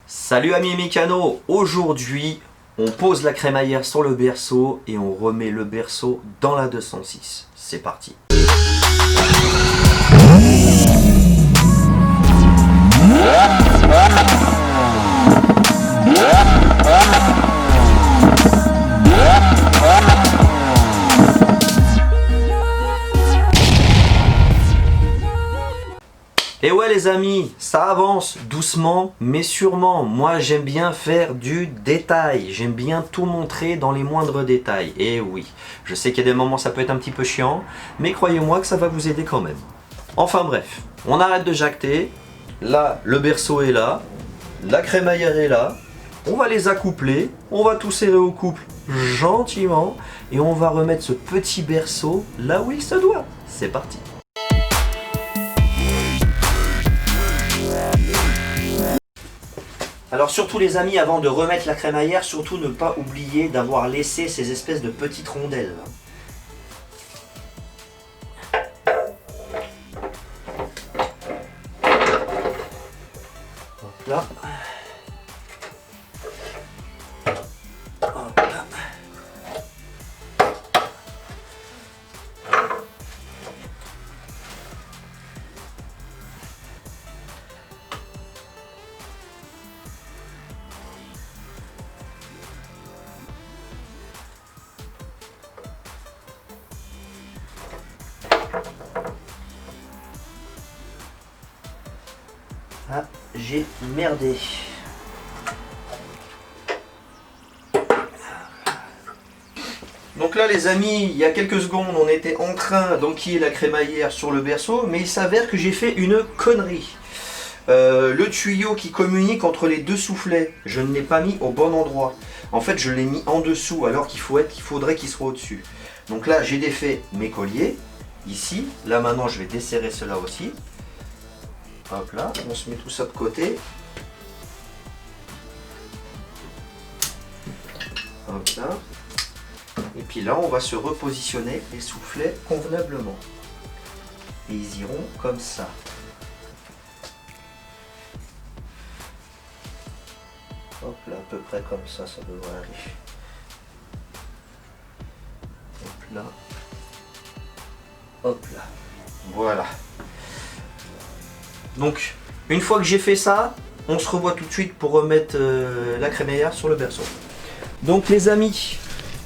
Salut amis mécanos, aujourd'hui on pose la crémaillère sur le berceau et on remet le berceau dans la 206. C'est parti. Et ouais les amis, ça avance doucement mais sûrement. Moi j'aime bien faire du détail, j'aime bien tout montrer dans les moindres détails. Et oui, je sais qu'il y a des moments ça peut être un petit peu chiant, mais croyez-moi que ça va vous aider quand même. Enfin bref, on arrête de jacter. Là, le berceau est là, la crémaillère est là. On va les accoupler, on va tout serrer au couple gentiment et on va remettre ce petit berceau là où il se doit. C'est parti. Alors surtout les amis, avant de remettre la crémaillère, surtout ne pas oublier d'avoir laissé ces espèces de petites rondelles. Hop là. Hop là. Ah, j'ai merdé. Donc là les amis, il y a quelques secondes, on était en train d'enquiller la crémaillère sur le berceau, mais il s'avère que j'ai fait une connerie. Le tuyau qui communique entre les deux soufflets, je ne l'ai pas mis au bon endroit. En fait, je l'ai mis en dessous, alors qu'il faudrait qu'il soit au-dessus. Donc là, j'ai défait mes colliers, ici. Là maintenant, je vais desserrer cela aussi. Hop là, on se met tout ça de côté. Hop là. Et puis là, on va se repositionner les soufflets convenablement. Et ils iront comme ça. Hop là, à peu près comme ça devrait aller. Hop là. Hop là. Voilà. Donc, une fois que j'ai fait ça, on se revoit tout de suite pour remettre la crémaillère sur le berceau. Donc les amis,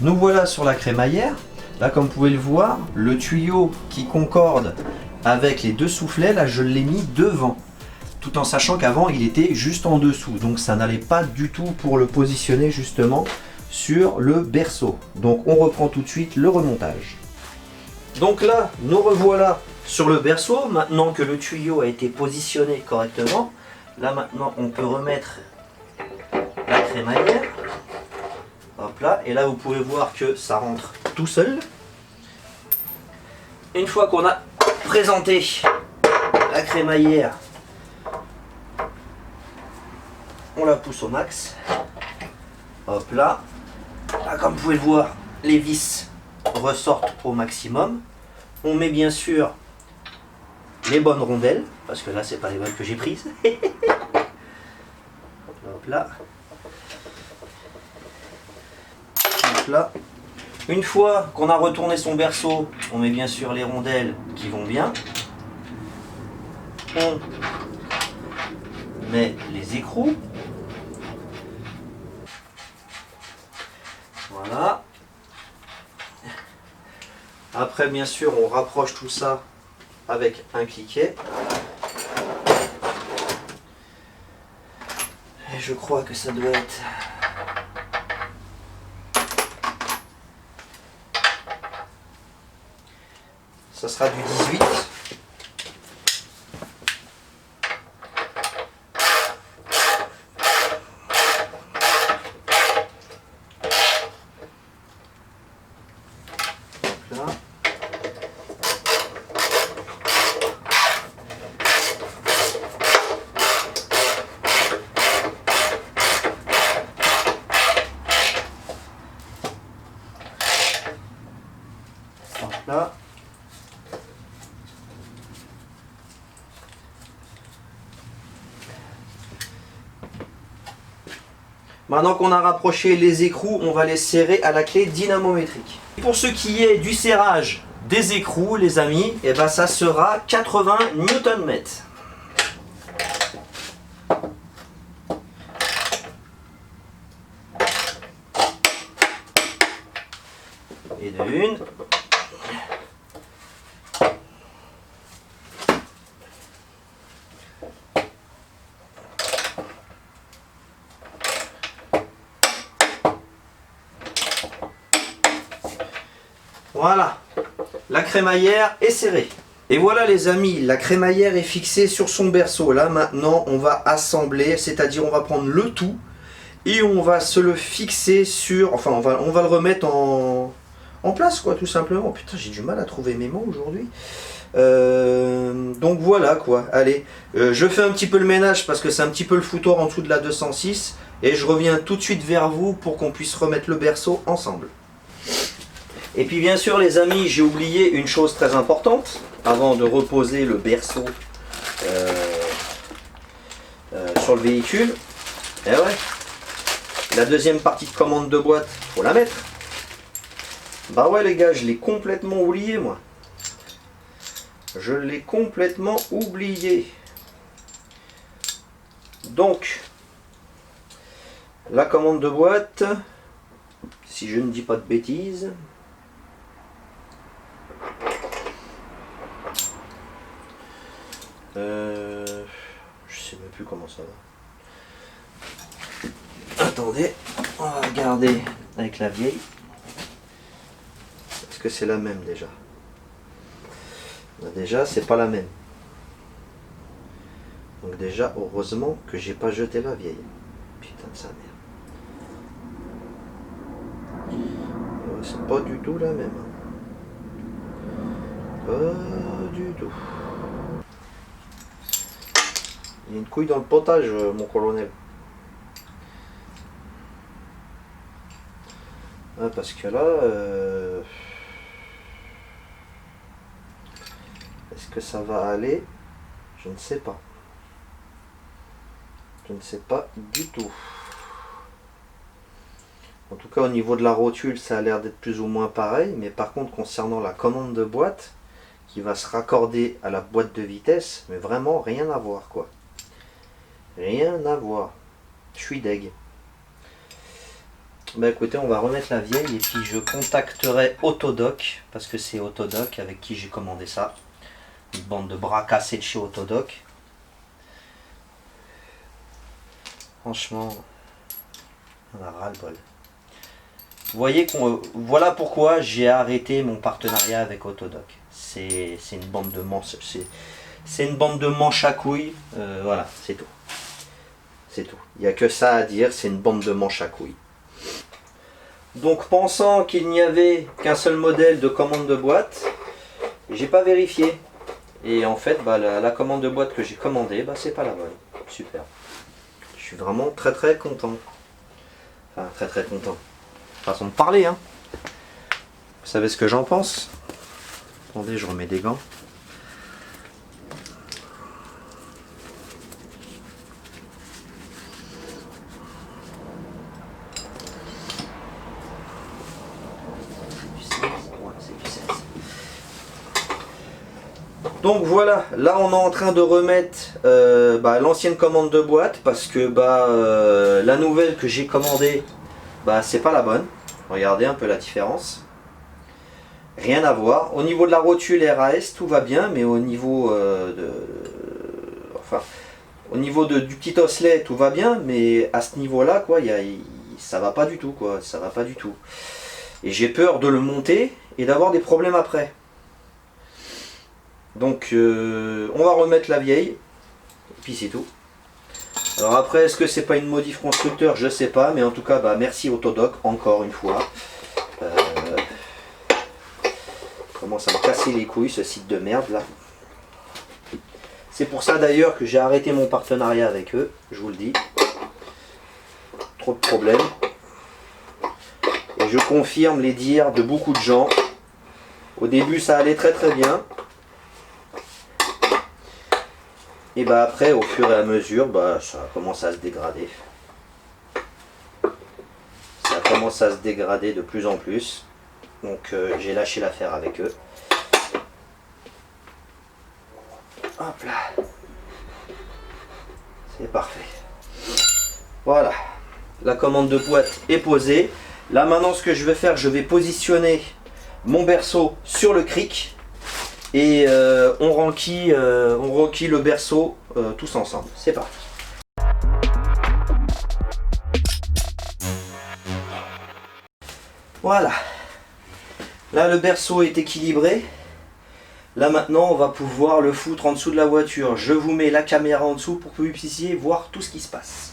nous voilà sur la crémaillère. Là, comme vous pouvez le voir, le tuyau qui concorde avec les deux soufflets, là, je l'ai mis devant. Tout en sachant qu'avant, il était juste en dessous. Donc, ça n'allait pas du tout pour le positionner justement sur le berceau. Donc, on reprend tout de suite le remontage. Donc là, nous revoilà sur le berceau. Maintenant que le tuyau a été positionné correctement, là maintenant, on peut remettre la crémaillère. Hop là, et là vous pouvez voir que ça rentre tout seul. Une fois qu'on a présenté la crémaillère, on la pousse au max. Hop là. Là, comme vous pouvez le voir, les vis ressortent au maximum. On met bien sûr les bonnes rondelles, parce que là c'est pas les bonnes que j'ai prises. Hop là. Là. Une fois qu'on a retourné son berceau, on met bien sûr les rondelles qui vont bien. On met les écrous. Voilà. Après, bien sûr, on rapproche tout ça avec un cliquet. Et je crois que ça doit être... Ça sera du 18. Là. Hop là. Maintenant qu'on a rapproché les écrous, on va les serrer à la clé dynamométrique. Pour ce qui est du serrage des écrous, les amis, et ben ça sera 80 Nm. Et de une. Voilà, la crémaillère est serrée. Et voilà les amis, la crémaillère est fixée sur son berceau. Là maintenant on va assembler, c'est-à-dire on va prendre le tout et on va se le fixer sur... Enfin on va le remettre en place quoi, tout simplement. Putain, j'ai du mal à trouver mes mots aujourd'hui. Donc voilà quoi, allez, je fais un petit peu le ménage parce que c'est un petit peu le foutoir en dessous de la 206 et je reviens tout de suite vers vous pour qu'on puisse remettre le berceau ensemble. Et puis bien sûr les amis, j'ai oublié une chose très importante avant de reposer le berceau sur le véhicule. Et ouais, la deuxième partie de commande de boîte, faut la mettre. Bah ouais les gars, je l'ai complètement oublié moi. Je l'ai complètement oublié. Donc, la commande de boîte, si je ne dis pas de bêtises, je sais même plus comment ça va. Attendez, on va regarder avec la vieille. Est-ce que c'est la même déjà? Déjà, c'est pas la même. Donc déjà, heureusement que j'ai pas jeté la vieille. Putain de sa mère. C'est pas du tout la même. Pas du tout. Il y a une couille dans le potage, mon colonel. Ah, parce que là... Est-ce que ça va aller? Je ne sais pas. Je ne sais pas du tout. En tout cas, au niveau de la rotule, ça a l'air d'être plus ou moins pareil. Mais par contre, concernant la commande de boîte, qui va se raccorder à la boîte de vitesse, mais vraiment rien à voir, quoi. Rien à voir. Je suis deg. Bah écoutez, on va remettre la vieille et puis je contacterai Autodoc, parce que c'est Autodoc avec qui j'ai commandé ça. Une bande de bras cassés de chez Autodoc. Franchement, on a ras-le-bol. Vous voyez voilà pourquoi j'ai arrêté mon partenariat avec Autodoc. C'est une bande de manches. C'est une bande de manches à couilles. Voilà, c'est tout. C'est tout. Il n'y a que ça à dire, c'est une bande de manches à couilles. Donc pensant qu'il n'y avait qu'un seul modèle de commande de boîte, j'ai pas vérifié. Et en fait, bah, la commande de boîte que j'ai commandée, bah, c'est pas la bonne. Super. Je suis vraiment très très content. Enfin, très très content. Façon de parler, hein. Vous savez ce que j'en pense? Attendez, je remets des gants. Donc voilà, là on est en train de remettre l'ancienne commande de boîte parce que la nouvelle que j'ai commandée, c'est pas la bonne. Regardez un peu la différence. Rien à voir. Au niveau de la rotule RAS, tout va bien, mais au niveau du petit osselet, tout va bien, mais à ce niveau-là, quoi, ça va pas du tout, quoi. Ça va pas du tout. Et j'ai peur de le monter et d'avoir des problèmes après. Donc on va remettre la vieille, et puis c'est tout. Alors après, est-ce que c'est pas une modif constructeur? Je sais pas, mais en tout cas, merci Autodoc, encore une fois. Commence à me casser les couilles ce site de merde là. C'est pour ça d'ailleurs que j'ai arrêté mon partenariat avec eux, je vous le dis. Trop de problèmes. Et je confirme les dires de beaucoup de gens. Au début ça allait très très bien. Et après, au fur et à mesure, ça commence à se dégrader. commencent à se dégrader de plus en plus. Donc j'ai lâché l'affaire avec eux. Hop là. C'est parfait. Voilà. La commande de boîte est posée. Là maintenant ce que je vais faire, je vais positionner mon berceau sur le cric. Et on renquille le berceau tous ensemble. C'est parti. Voilà. Là le berceau est équilibré. Là maintenant on va pouvoir le foutre en dessous de la voiture. Je vous mets la caméra en dessous pour que vous puissiez voir tout ce qui se passe.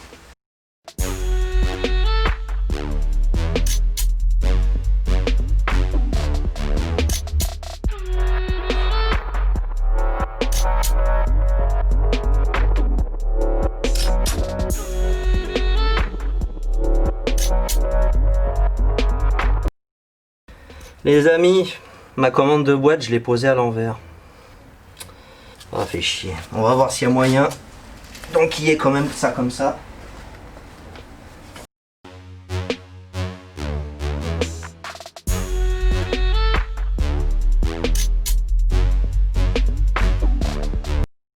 Les amis, ma commande de boîte, je l'ai posée à l'envers. Ça fait chier. On va voir s'il y a moyen. Donc il y ait quand même ça comme ça.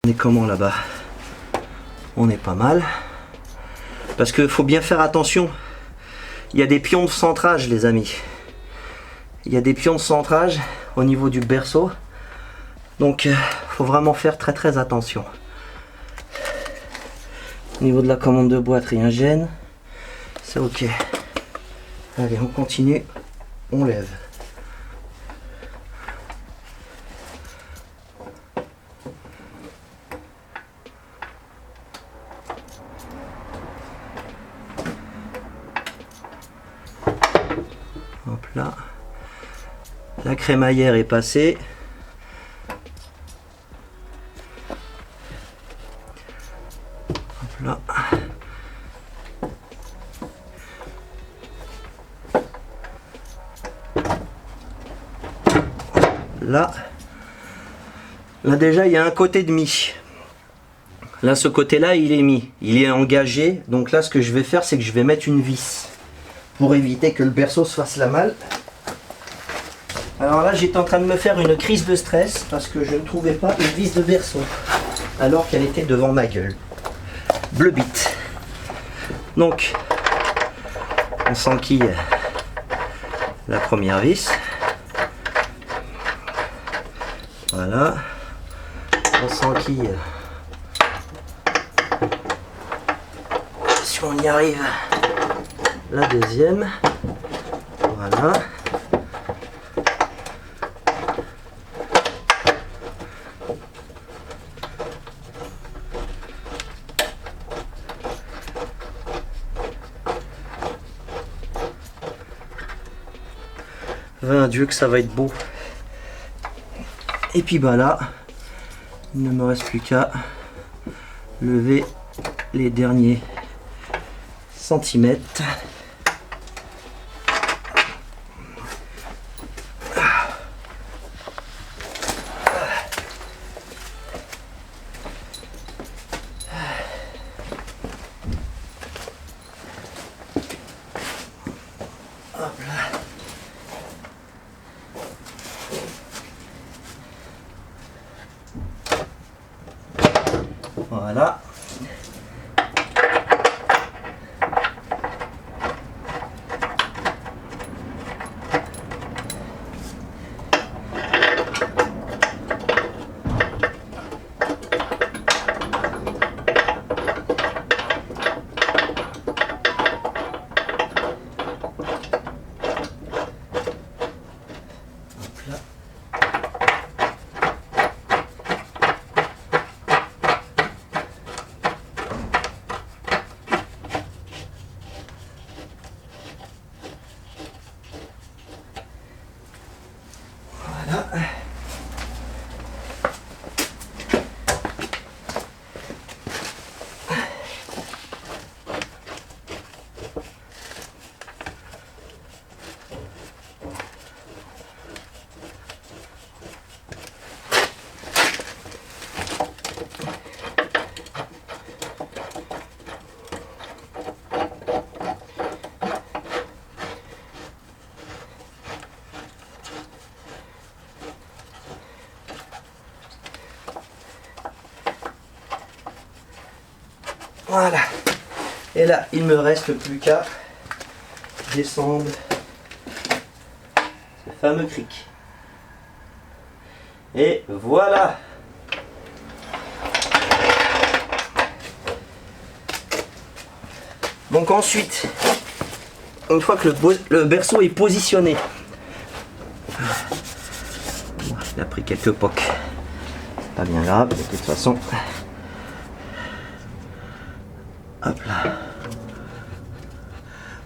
On est comment là-bas? On est pas mal. Parce qu'il faut bien faire attention. Il y a des pions de centrage, les amis. Il y a des pions de centrage au niveau du berceau. Donc faut vraiment faire très attention. Au niveau de la commande de boîte, rien gêne. C'est ok. Allez, on continue. On lève. Hop là. La crémaillère est passée. Hop là. Là déjà il y a un côté de mis. Là ce côté là il est mis, il est engagé. Donc là ce que je vais faire c'est que je vais mettre une vis pour éviter que le berceau se fasse la malle. Alors là j'étais en train de me faire une crise de stress parce que je ne trouvais pas une vis de berceau alors qu'elle était devant ma gueule. Bleu bite. Donc on s'enquille la première vis. Voilà. On s'enquille. Si on y arrive, la deuxième. Voilà. Un Dieu que ça va être beau. Et puis bah là, il ne me reste plus qu'à lever les derniers centimètres. Hop là. Voilà. Voilà. Et là, il me reste plus qu'à descendre ce fameux cric. Et voilà. Donc ensuite, une fois que le berceau est positionné, il a pris quelques pocs, c'est pas bien grave de toute façon. Hop là.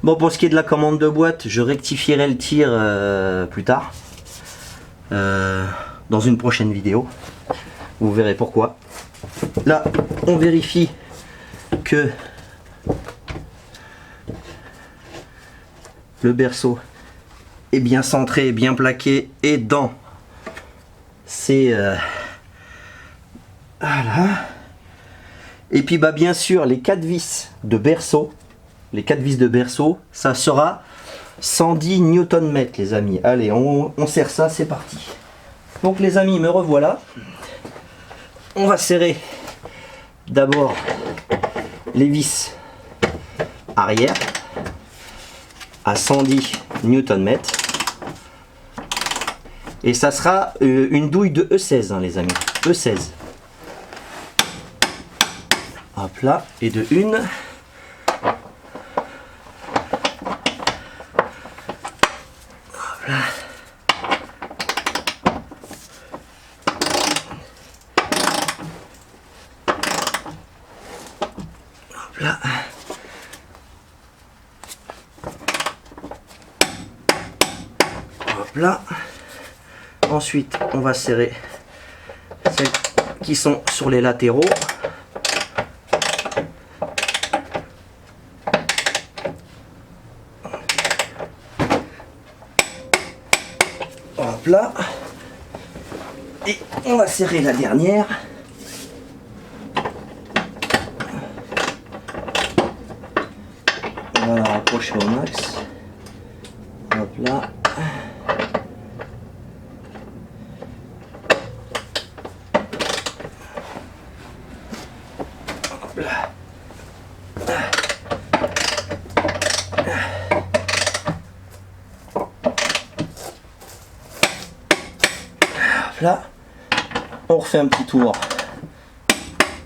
Bon, pour ce qui est de la commande de boîte, je rectifierai le tir plus tard, dans une prochaine vidéo. Vous verrez pourquoi. Là, on vérifie que le berceau est bien centré, bien plaqué et dans ses voilà. Et puis bah bien sûr les 4 vis de berceau, ça sera 110 Nm les amis. Allez, on serre ça, c'est parti. Donc les amis, me revoilà. On va serrer d'abord les vis arrière à 110 Nm. Et ça sera une douille de E16 hein, les amis. E16. Hop là, et de une. Hop là. Hop là. Hop là. Ensuite, on va serrer celles qui sont sur les latéraux. Hop là. Et on va serrer la dernière. On va la rapprocher au max. Hop là. Hop là. Là, on refait un petit tour.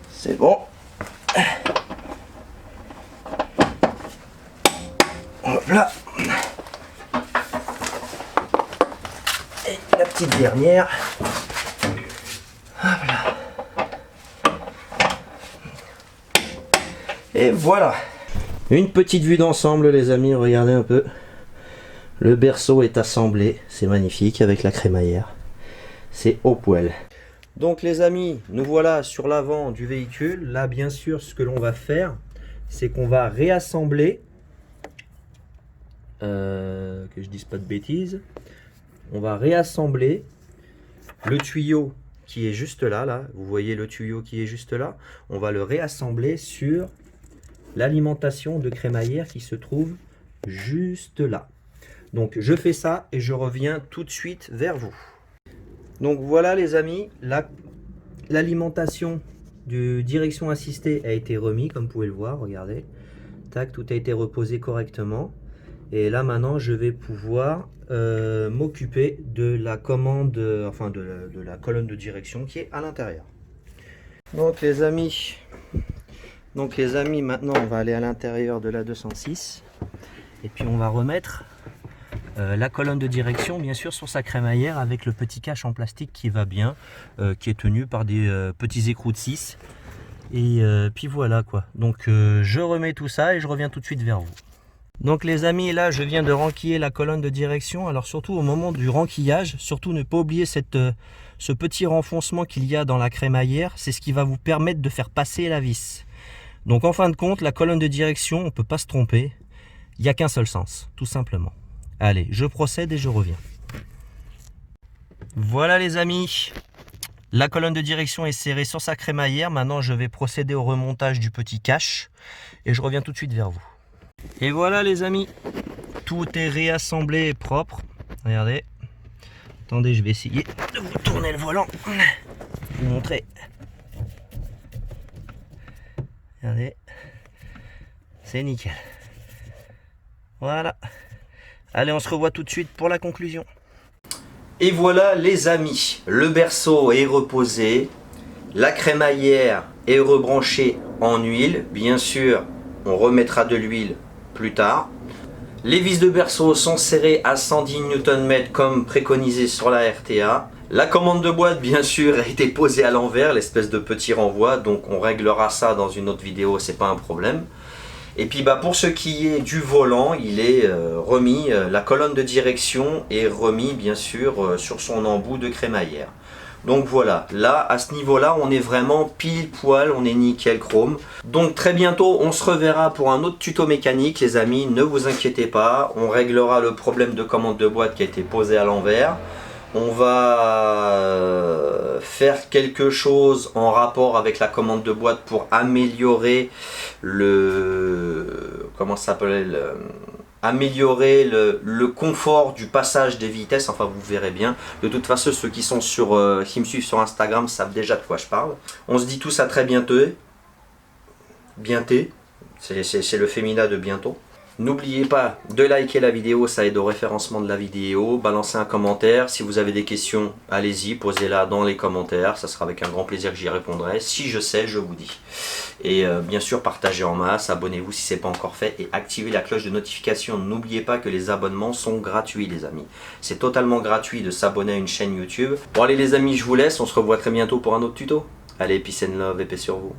C'est bon. Hop là. Et la petite dernière. Hop là. Et voilà. Une petite vue d'ensemble les amis, regardez un peu. Le berceau est assemblé, c'est magnifique avec la crémaillère. C'est au poil. Donc les amis, nous voilà sur l'avant du véhicule. Là bien sûr ce que l'on va faire, c'est qu'on va réassembler, que je dise pas de bêtises, on va réassembler le tuyau qui est juste là, vous voyez le tuyau qui est juste là, on va le réassembler sur l'alimentation de crémaillère qui se trouve juste là. Donc je fais ça et je reviens tout de suite vers vous. Donc voilà les amis, l'alimentation de direction assistée a été remis comme vous pouvez le voir, regardez. Tac, tout a été reposé correctement. Et là maintenant je vais pouvoir m'occuper de la commande, enfin de la colonne de direction qui est à l'intérieur. Donc les amis, maintenant on va aller à l'intérieur de la 206 et puis on va remettre la colonne de direction bien sûr sur sa crémaillère avec le petit cache en plastique qui va bien, qui est tenu par des petits écrous de 6 et puis voilà quoi. Donc je remets tout ça et je reviens tout de suite vers vous. Donc les amis, là je viens de renquiller la colonne de direction. Alors surtout au moment du renquillage, surtout ne pas oublier ce petit renfoncement qu'il y a dans la crémaillère, c'est ce qui va vous permettre de faire passer la vis. Donc en fin de compte, la colonne de direction, on ne peut pas se tromper, il n'y a qu'un seul sens, tout simplement. Allez, je procède et je reviens. Voilà les amis, la colonne de direction est serrée sur sa crémaillère. Maintenant je vais procéder au remontage du petit cache et je reviens tout de suite vers vous. Et voilà les amis, tout est réassemblé et propre. Regardez, attendez, je vais essayer de vous tourner le volant, vous montrer. Regardez, C'est nickel. Voilà. Allez, on se revoit tout de suite pour la conclusion. Et voilà les amis, le berceau est reposé, la crémaillère est rebranchée en huile. Bien sûr, on remettra de l'huile plus tard. Les vis de berceau sont serrées à 110 Nm comme préconisé sur la RTA. La commande de boîte, bien sûr, a été posée à l'envers, l'espèce de petit renvoi, donc on réglera ça dans une autre vidéo, c'est pas un problème. Et puis pour ce qui est du volant, il est remis, la colonne de direction est remis bien sûr sur son embout de crémaillère. Donc voilà, là à ce niveau là on est vraiment pile poil, on est nickel chrome. Donc très bientôt on se reverra pour un autre tuto mécanique les amis, ne vous inquiétez pas, on réglera le problème de commande de boîte qui a été posé à l'envers. On va faire quelque chose en rapport avec la commande de boîte pour améliorer le confort du passage des vitesses. Enfin vous verrez bien. De toute façon ceux qui me suivent sur Instagram savent déjà de quoi je parle. On se dit tous à très bientôt. Bientôt. C'est le féminin de bientôt. N'oubliez pas de liker la vidéo, ça aide au référencement de la vidéo. Balancez un commentaire. Si vous avez des questions, allez-y, posez-la dans les commentaires. Ça sera avec un grand plaisir que j'y répondrai. Si je sais, je vous dis. Et bien sûr, partagez en masse, abonnez-vous si ce n'est pas encore fait et activez la cloche de notification. N'oubliez pas que les abonnements sont gratuits les amis. C'est totalement gratuit de s'abonner à une chaîne YouTube. Bon allez les amis, je vous laisse. On se revoit très bientôt pour un autre tuto. Allez, peace and love et paix sur vous.